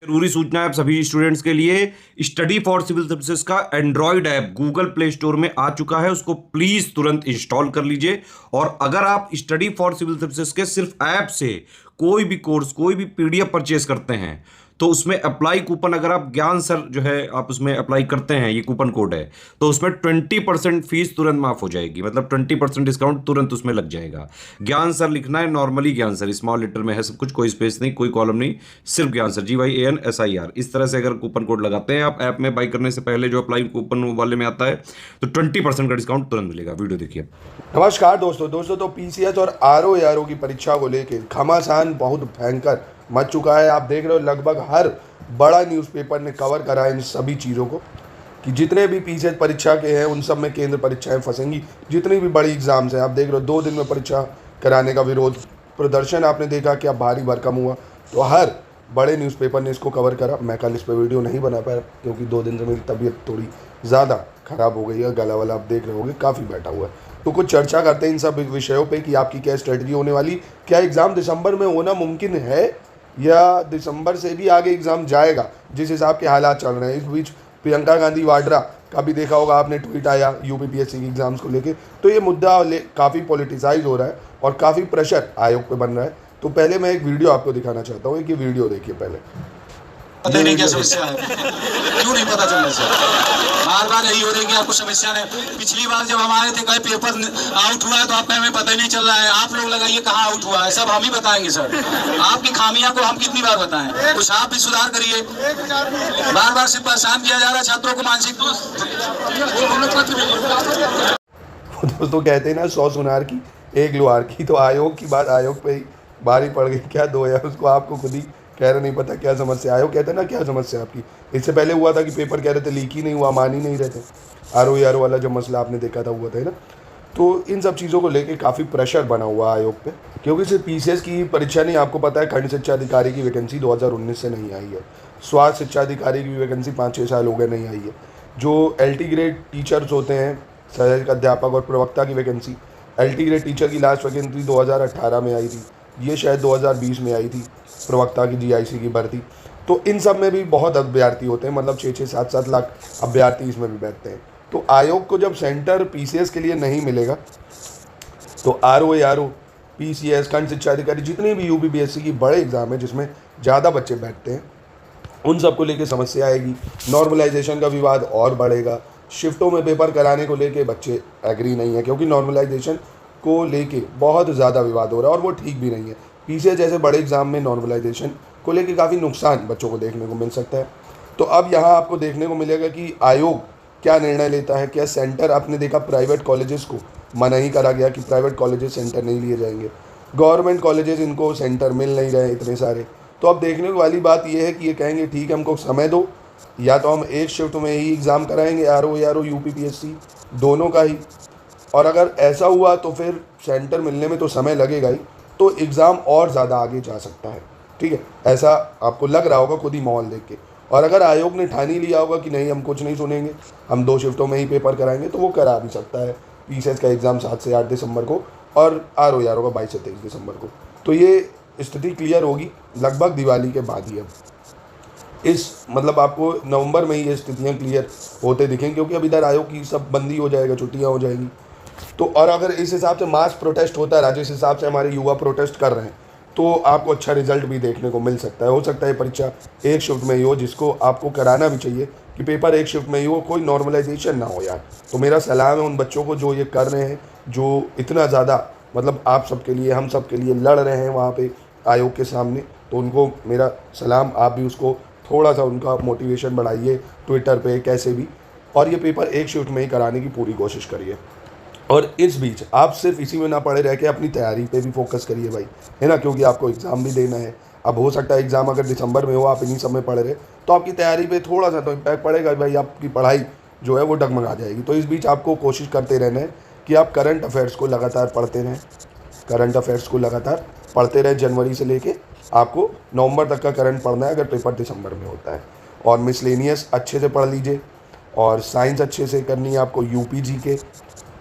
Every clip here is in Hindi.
जरूरी सूचना है आप सभी स्टूडेंट्स के लिए। स्टडी फॉर सिविल सर्विसेज का Android app Google play store में आ चुका है, उसको प्लीज तुरंत इंस्टॉल कर लीजिए। और अगर आप स्टडी फॉर सिविल सर्विसेज के सिर्फ ऐप से कोई भी कोर्स, कोई भी पीडीएफ परचेज करते हैं तो उसमें अप्लाई कूपन, अगर आप ज्ञान सर जो है आप उसमें अप्लाई करते हैं, ये कूपन कोड है, तो उसमें 20% फीस तुरंत माफ हो जाएगी। मतलब 20% डिस्काउंट तुरंत उसमें लग जाएगा। ज्ञान सर लिखना है, नॉर्मली ज्ञान सर, स्मॉल लेटर में है सब कुछ, कोई स्पेस नहीं, कोई कॉलम नहीं, सिर्फ ज्ञान सर, GYANSIR। इस तरह से अगर कूपन कोड लगाते हैं आप ऐप में बाई करने से पहले, जो अप्लाई कूपन वाले में आता है, तो 20% का डिस्काउंट तुरंत मिलेगा। वीडियो देखिए। नमस्कार दोस्तों तो पीसीएस और आरओ की परीक्षा को लेकर घमासान बहुत भयंकर मच चुका है। आप देख रहे हो लगभग हर बड़ा न्यूज़पेपर ने कवर करा है इन सभी चीज़ों को कि जितने भी पीसीएस परीक्षा के हैं उन सब में केंद्र परीक्षाएं फंसेंगी। जितनी भी बड़ी एग्जाम्स हैं, आप देख रहे हो 2 दिन में परीक्षा कराने का विरोध प्रदर्शन आपने देखा क्या भारी भरकम हुआ। तो हर बड़े न्यूज़पेपर ने इसको कवर करा। मैं कल इस पर वीडियो नहीं बना पाया क्योंकि 2 दिन से मेरी तबीयत थोड़ी ज़्यादा ख़राब हो गई है, गला वाला आप देख रहे होंगे काफ़ी बैठा हुआ है। तो कुछ चर्चा करते हैं इन सब विषयों पे कि आपकी क्या स्ट्रेटजी होने वाली, क्या एग्ज़ाम दिसंबर में होना मुमकिन है या दिसंबर से भी आगे एग्ज़ाम जाएगा जिस हिसाब के हालात चल रहे हैं। इस बीच प्रियंका गांधी वाड्रा का भी देखा होगा आपने, ट्वीट आया यूपीपीएससी की एग्ज़ाम्स को लेके। तो ये मुद्दा काफ़ी पॉलिटिसाइज हो रहा है और काफ़ी प्रेशर आयोग पे बन रहा है। तो पहले मैं एक वीडियो आपको दिखाना चाहता हूँ कि वीडियो देखिए पहले। पता नहीं क्या समस्या है, क्यों नहीं पता चल रहा? बार बार यही हो रही है कि आपको समस्या है। पिछली बार जब हम आए थे कहीं पेपर आउट हुआ है तो आपका हमें पता ही नहीं चल रहा है। आप लोग लगाइए कहाँ आउट हुआ है, सब हम ही बताएंगे सर। आपकी खामियां को हम कितनी बार बताएं, कुछ आप भी सुधार करिए। बार बार से परेशान किया जा रहा है छात्रों को मानसिक। दोस्तों कहते हैं ना 100 सुनार की 1 लोहार की। तो आयोग की बात आयोग पे ही भारी पड़ गई। क्या दो यार, उसको आपको खुद ही कह रहे नहीं पता क्या समस्या। आयोग कहते हैं ना क्या समस्या आपकी। इससे पहले हुआ था कि पेपर कह रहे थे लीक ही नहीं हुआ, मान ही नहीं रहे थे। आरओ वाला जो मसला आपने देखा था हुआ था ना। तो इन सब चीज़ों को लेके काफ़ी प्रेशर बना हुआ आयोग पे, क्योंकि सिर्फ पीसीएस की परीक्षा नहीं, आपको पता है खंड शिक्षा अधिकारी की वैकेंसी 2019 से नहीं आई है। स्वास्थ्य शिक्षा अधिकारी की वैकेंसी 5-6 साल हो गए नहीं आई है। जो LT ग्रेड टीचर्स होते हैं, सहायक अध्यापक और प्रवक्ता की वैकेंसी, LT ग्रेड टीचर की लास्ट वैकेंसी 2018 में आई थी, ये शायद 2020 में आई थी प्रवक्ता की GIC की भर्ती। तो इन सब में भी बहुत अभ्यर्थी होते हैं, मतलब 6-6, 7-7 लाख अभ्यर्थी इसमें भी बैठते हैं। तो आयोग को जब सेंटर पीसीएस के लिए नहीं मिलेगा तो आरओ, पीसीएस, खंड शिक्षा अधिकारी, जितने भी यूपीपीएससी की बड़े एग्जाम है जिसमें ज़्यादा बच्चे बैठते हैं, उन सब को लेके समस्या आएगी। नॉर्मलाइजेशन का विवाद और बढ़ेगा। शिफ्टों में पेपर कराने को लेके बच्चे एग्री नहीं है क्योंकि नॉर्मलाइजेशन को लेके बहुत ज़्यादा विवाद हो रहा है और वो ठीक भी नहीं है। पीसीएस जैसे बड़े एग्जाम में नॉर्मलाइजेशन को लेके काफ़ी नुकसान बच्चों को देखने को मिल सकता है। तो अब यहाँ आपको देखने को मिलेगा कि आयोग क्या निर्णय लेता है। क्या सेंटर, आपने देखा प्राइवेट कॉलेजेस को मना ही करा गया कि प्राइवेट कॉलेजेस सेंटर नहीं लिए जाएंगे। गवर्नमेंट कॉलेजेस इनको सेंटर मिल नहीं रहे इतने सारे। तो अब देखने वाली बात ये है कि ये कहेंगे ठीक है हमको समय दो, या तो हम एक शिफ्ट में ही एग्ज़ाम कराएंगे आरओ यूपीपीएससी दोनों का ही। और अगर ऐसा हुआ तो फिर सेंटर मिलने में तो समय लगेगा ही, तो एग्ज़ाम और ज़्यादा आगे जा सकता है। ठीक है, ऐसा आपको लग रहा होगा खुद ही माहौल देख के। और अगर आयोग ने ठान ही लिया होगा कि नहीं हम कुछ नहीं सुनेंगे, हम 2 शिफ्टों में ही पेपर कराएंगे, तो वो करा भी सकता है। पीसीएस का एग्ज़ाम 7 से 8 दिसंबर को और आरओ का 22 से 23 दिसंबर को। तो ये स्थिति क्लियर होगी लगभग दिवाली के बाद ही। अब इस मतलब आपको नवंबर में ही ये स्थितियाँ क्लियर होते दिखेंगी क्योंकि अब इधर आयोग की सब बंदी हो जाएगा, छुट्टियाँ हो जाएंगी। तो और अगर इस हिसाब से मास प्रोटेस्ट होता रहा जिस हिसाब से हमारे युवा प्रोटेस्ट कर रहे हैं, तो आपको अच्छा रिजल्ट भी देखने को मिल सकता है। हो सकता है परीक्षा एक शिफ्ट में ही हो, जिसको आपको कराना भी चाहिए कि पेपर एक शिफ्ट में ही हो, कोई नॉर्मलाइजेशन ना हो यार। तो मेरा सलाम है उन बच्चों को जो ये कर रहे हैं, जो इतना ज़्यादा मतलब आप सबके लिए, हम सब के लिए लड़ रहे हैं वहाँ पे आयोग के सामने। तो उनको मेरा सलाम, आप भी उसको थोड़ा सा उनका मोटिवेशन बढ़ाइए ट्विटर पे कैसे भी, और ये पेपर एक शिफ्ट में ही कराने की पूरी कोशिश करिए। और इस बीच आप सिर्फ इसी में ना पड़े रह के अपनी तैयारी पे भी फोकस करिए भाई, है ना, क्योंकि आपको एग्ज़ाम भी देना है। अब हो सकता है एग्ज़ाम अगर दिसंबर में हो, आप इन्हीं सब में पढ़ रहे तो आपकी तैयारी पे थोड़ा सा तो इम्पैक्ट पड़ेगा भाई, आपकी पढ़ाई जो है वो डगमगा जाएगी। तो इस बीच आपको कोशिश करते रहना है कि आप करंट अफेयर्स को लगातार पढ़ते रहें। करंट अफेयर्स को लगातार पढ़ते रहें। जनवरी से लेके आपको नवंबर तक का करंट पढ़ना है अगर पेपर दिसंबर में होता है। और मिसलेनियस अच्छे से पढ़ लीजिए, और साइंस अच्छे से करनी है आपको, यूपीजी के,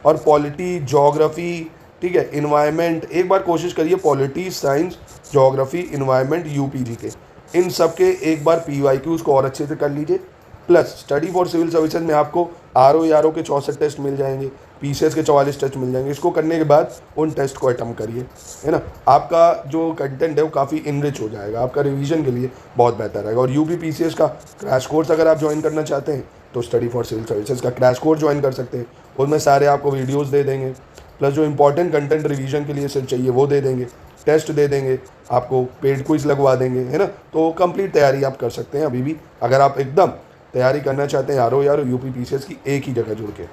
और पॉलिटी, ज्योग्राफी, ठीक है, इन्वायरमेंट। एक बार कोशिश करिए polity, science, geography, environment, UPG के इन सब के एक बार PYQs को और अच्छे से कर लीजिए। Plus study for civil services में आपको RO के 64 टेस्ट मिल जाएंगे, PCS के 44 टेस्ट मिल जाएंगे। इसको करने के बाद उन टेस्ट को अटेम्प्ट करिए, है ना। आपका जो कंटेंट है वो काफ़ी इनरिच हो जाएगा, आपका रिवीजन के लिए बहुत बेहतर रहेगा। और UP PCS का क्रैश कोर्स अगर आप ज्वाइन करना चाहते हैं तो स्टडी फॉर सिविल सर्विसेज का क्रैश कोर्स ज्वाइन कर सकते हैं। उसमें सारे आपको वीडियोज़ दे देंगे, प्लस जो इंपॉर्टेंट कंटेंट रिवीजन के लिए सिर्फ चाहिए वो दे देंगे, टेस्ट दे देंगे, आपको पेड क्विज लगवा देंगे, है ना। तो कंप्लीट तैयारी आप कर सकते हैं अभी भी, अगर आप एकदम तैयारी करना चाहते हैं RO UP PCS की एक ही जगह जुड़ के।